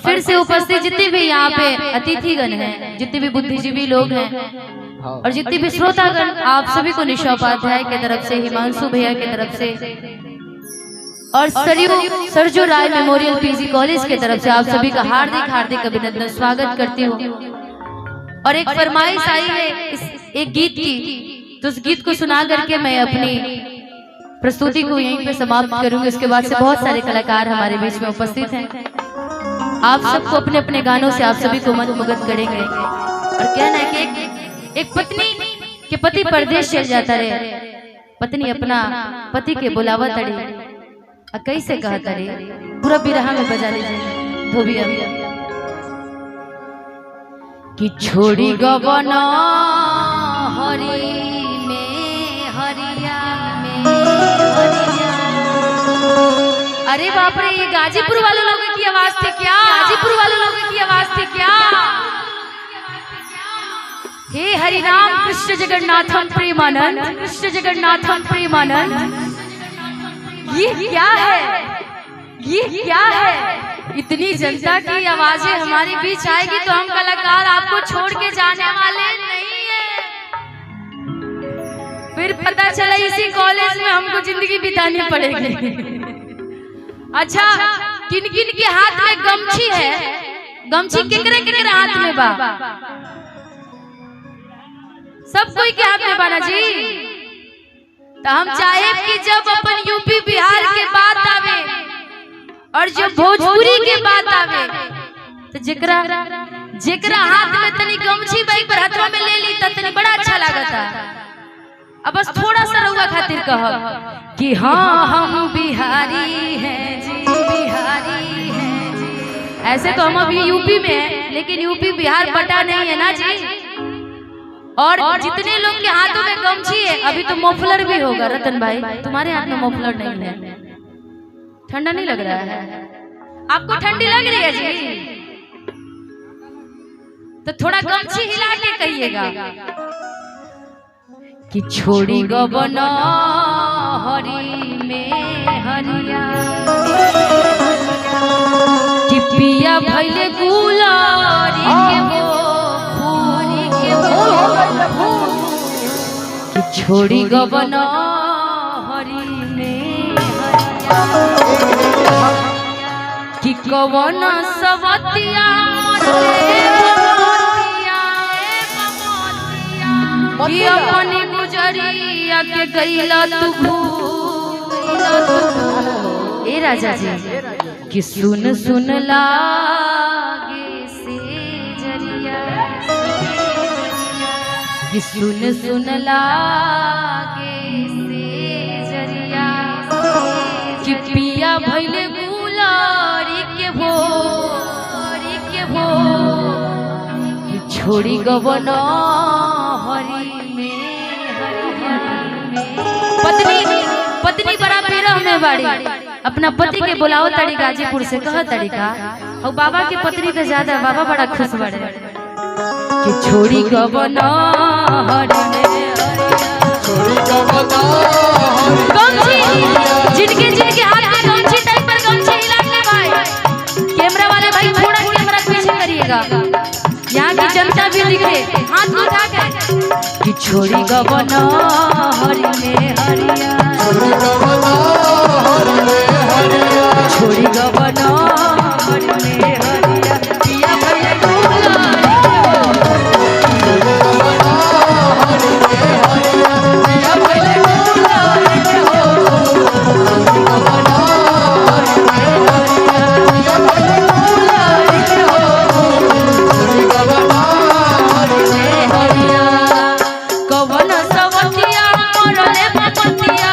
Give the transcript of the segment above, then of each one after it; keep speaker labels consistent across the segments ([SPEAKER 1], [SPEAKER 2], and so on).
[SPEAKER 1] फिर से उपस्थित जितने भी यहाँ पे अतिथिगण हैं, जितने भी बुद्धिजीवी लोग हैं और जितने भी श्रोतागण, आप सभी को निशा उपाध्याय के तरफ से, हिमांशु भैया के तरफ से और सरजू राय मेमोरियल पीजी कॉलेज के तरफ से आप सभी का हार्दिक हार्दिक अभिनंदन स्वागत करती हूँ। और एक फरमाइश आई है एक गीत की, तो उस गीत को सुना करके मैं अपनी प्रस्तुति को यहीं पे समाप्त करूंगी। उसके बाद से बहुत सारे कलाकार हमारे बीच में उपस्थित हैं। आप सबको अपने अपने गानों से आप सभी को मंत्रमुग्ध करेंगे। और कहना है कि एक पत्नी के पति परदेश चल जाता रहे, पत्नी अपना पति के बुलावा तड़ी कैसे कहता रे, पूरा बिरहा में बजा लीजिए धोबिया कि छोड़ी गबना हरी में हरिया में हरिया। अरे बाप रे, ये गाजीपुर वाले लोगों की आवाज थी क्या? गाजीपुर वाले लोगों की आवाज थी क्या? हे हरि राम कृष्ण जगन्नाथम प्रेमानंद, कृष्ण जगन्नाथम प्रेमानंद। ये क्या है, ये क्या है? इतनी जनता की आवाजें हमारे बीच आएगी तो हम कलाकार आपको छोड़ के जाने वाले नहीं है। फिर पता चला इसी कॉलेज में हमको जिंदगी बितानी पड़ेगी। अच्छा, किन किन के हाथ में गमछी है? गमछी केकरे केकरे हाथ में बा? सब कोई के हाथ में बाना जी। तो हम चाहे कि जब अपन यूपी बिहार के बात आवे और जब भोजपुरी के बात आवे तो जेकरा हाथ में तनी गमछी बाइक पर हाथवा में ले ली तनी बड़ा अच्छा लागता। अब बस थोड़ा सा रहुआ खातिर कहो कि हाँ हम बिहारी हैं जी, बिहारी हैं जी। ऐसे तो हम अभी यूपी में हैं, लेकिन यूपी बिहार बटा नहीं है ना जी। और जितने लोग के हाथों में गमछी है, अभी तो मफलर भी होगा। रतन भाई, तुम्हारे हाथ में मफलर नहीं है, ठंडा नहीं लग रहा है? आपको ठंडी लग रही है जी? तो थोड़ा गमछी हिला के कहिएगा कि छोड़ी गबना हरी में हरिया कि पिया भइले गुलारी के वो कि छोड़ी गबना हरी में हरिया कि कवन सवतिया कि अपनी गुजरिया के गईला तू। ए राजा जी कि सुन सुन लागे से जरिया कि सुन सुन लागे से जरिया कि पिया भइले गुलारी के भो कि छोड़ी गबना हरी में हरिया। पत्नी बड़ा विरह में बाड़ी, अपना पति के बुलाओ तड़ी गाजीपुर से कह तरीका। और बाबा के पत्नी तो ज्यादा, बाबा बड़ा खुश बड़े कि छोड़ी गबना हरी में छोड़ी गबना गमछी। जिनके जिनके हाथ में गमछी टाइप पर गमछी हिला के भाई, कैमरा वाले भाई थोड़ा कैमरा पीछे करिएगा, यहाँ की जनता भी दिखे। हाथ उठा के कि छोड़ी गबना हरी में हरिया, छोड़ी गबना हरी में हरिया, छोड़ी गबना हरी में हरिया पिया भइले गुलारी कवन सवतिया मरले पतिया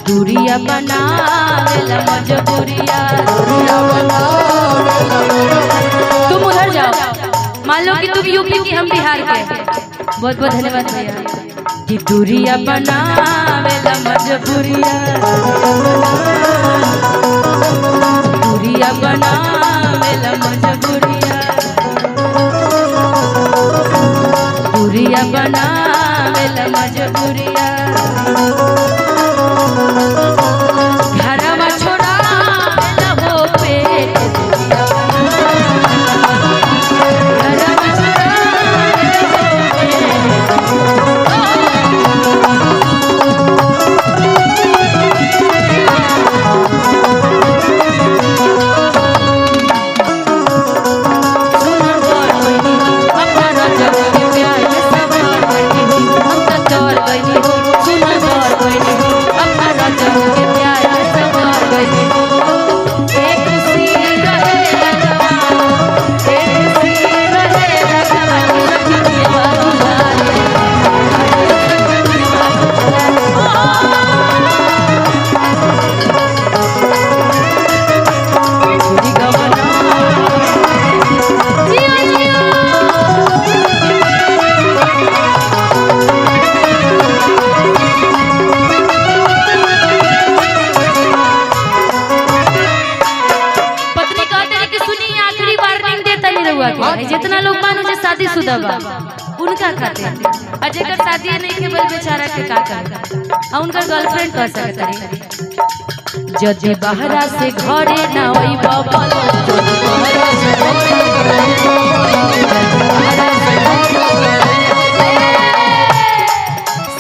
[SPEAKER 1] दूरिया बनावेला मजबूरिया। तुम उधर जाओ, मान लो कि तुम यूपी की हम बिहार के। बहुत बहुत धन्यवाद भैया। कि दूरिया बनावेला मजबूरिया, दूरिया बनावेला मजबूरिया, दूरिया बनावेला मजबूरिया। घरवा छोड़ावेला हो पेट, घरवा छोड़ावेला जितना लोग मानो जो शादीशुदा बा उनका खाते, और जेकर शादी नहीं के बल बेचारा के का कर आ उनका गर्लफ्रेंड कह सकता रे। जदि बहरा से घरे ना होई बाबा,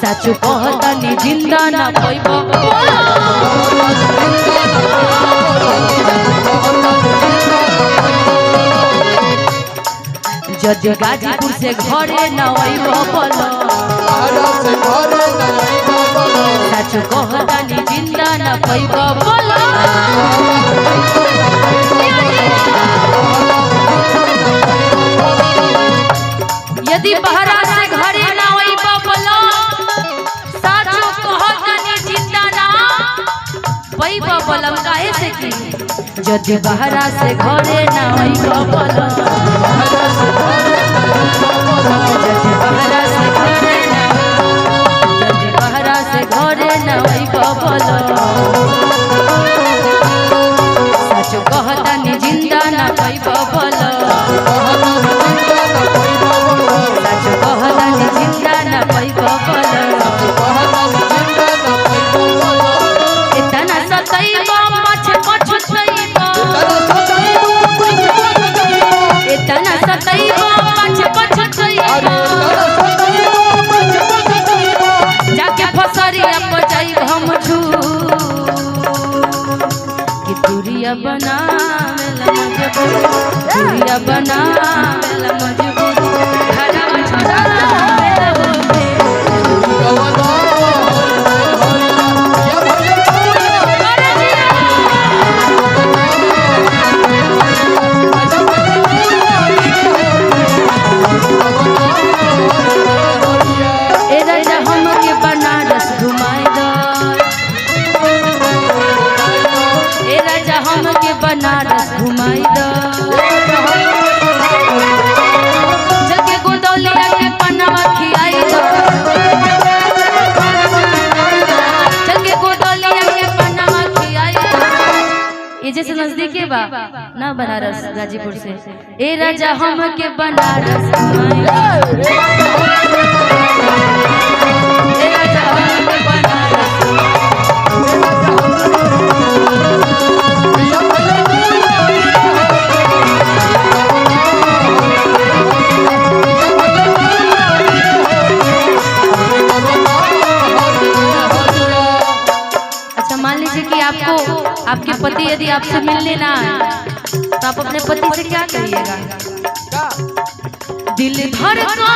[SPEAKER 1] सच कहता नी जिंदा ना कोई बाबा। जदि गाजीपुर से घरे न आइबो सच कहता नी जिंदा न पाइबो बोलो। यदि बहरा से घरे न आइबो बोलो सच कहता नी जिंदा न पाइबो बोलो। काहे से की जदि बहरा से घरे न आइबो बोलो, जदि बहरा से घरे न आइबो बोलो सच कहता नी जिंदा न पाइबो बोलो, सच कहता नी जिंदा न पाइबो बोलो। इतना सताइबो पछ पछुइबो, इतना सताइबो पछ पछुइबो, जाके फसरिया बजाई हम छू। कि दूरिया बनावेला मजबूरी, दूरिया बनावेला मजबूरी, घरवा छोड़ावेला हो बनारस घुमाई दो। जगे गोदौलिया के पन्नवा खियाई दो, जगे गोदौलिया के पन्नवा खियाई दो। ये जैसे नजदीक बा ना बनारस गाजीपुर से। ए राजा हम के बनारस घुमाई दो, ए राजा हम के बनारस। कि आपको आपके पति यदि आपसे मिलने ना तो आप अपने पति से क्या करिएगा? दिल धड़कता,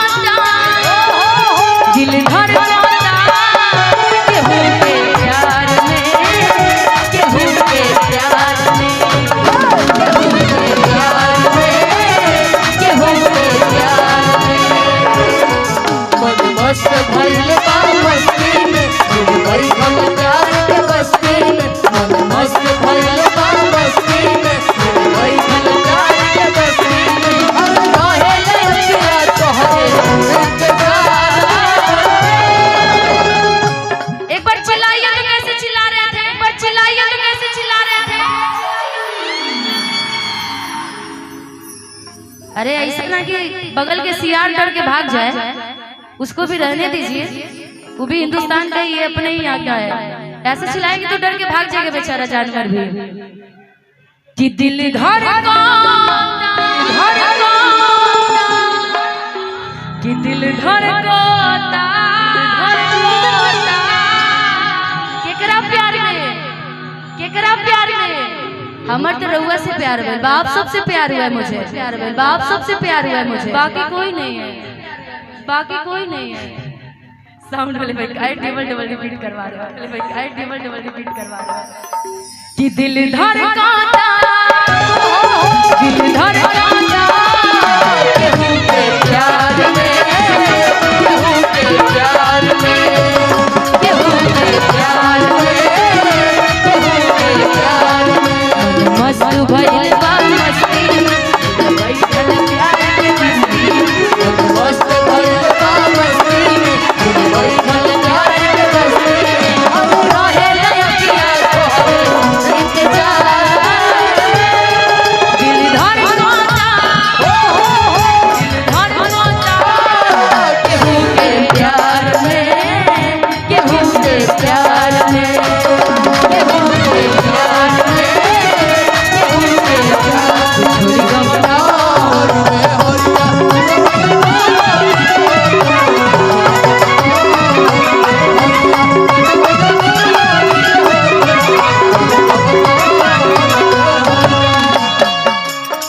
[SPEAKER 1] दिल धड़कता केहू के प्यार में, केहू के प्यार में, केहू के प्यार में, केहू के प्यार में। मस्त भइल बा मस्ती में, दिल भइल प्यार के बस अरे ऐसा ना कि बगल के सियार डर के भाग जाए, उसको भी रहने दीजिए, वो भी हिंदुस्तान का ही है, अपने ही यहाँ का है। ऐसे चिल्लाएंगे तो डर के भाग जाएगा बेचारा जानवर भी। कि दिल धड़कता कि दिल धड़कता केकरा प्यार में, केकरा प्यार में। हमर तो रउआ से प्यार हुआ, बाप सबसे प्यार हुआ है मुझे, प्यार हुआ बाप सबसे प्यार हुआ है मुझे, बाकी कोई नहीं है, बाकी कोई नहीं है। साउंड वाले भाई काय डबल रिपीट करवा रहे हो, भाई काय डबल रिपीट करवा रहे हो। कि दिल धड़कता दिल धड़कता केहू के प्यार में, केहू के प्यार में, केहू के प्यार में, केहू के प्यार में। मस्त भइल बा मस्ती में बैठल प्यार के मस्ती, मस्त भइल बा मस्ती में बैठल प्यार के मस्ती। हम रहे लयकिया तोहरे इंतजार, दिल धड़कता केहू के प्यार में, केहू के प्यार में, केहू के प्यार में, केहू के प्यार। छोड़ी गमला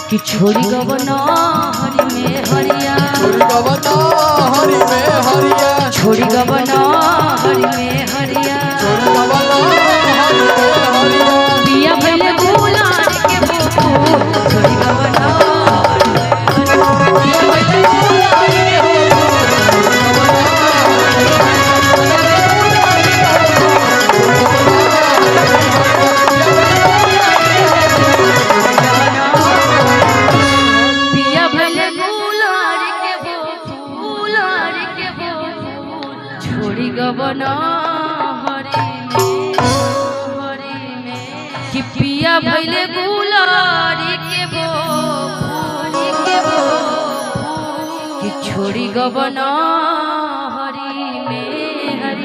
[SPEAKER 1] कि छोड़ी गवना हरि में हरिया, छोड़ी गवना हरि में हरिया, छोड़ी गवना हरि में हरिया, छोड़ी गवना हरि में हरिया। पिया भइले गुलार के फूल, छोड़ी गवना पिया भइले गुलार के गवना हरि में, कि पिया भइले गुलारी के वो कि छोड़ी गवना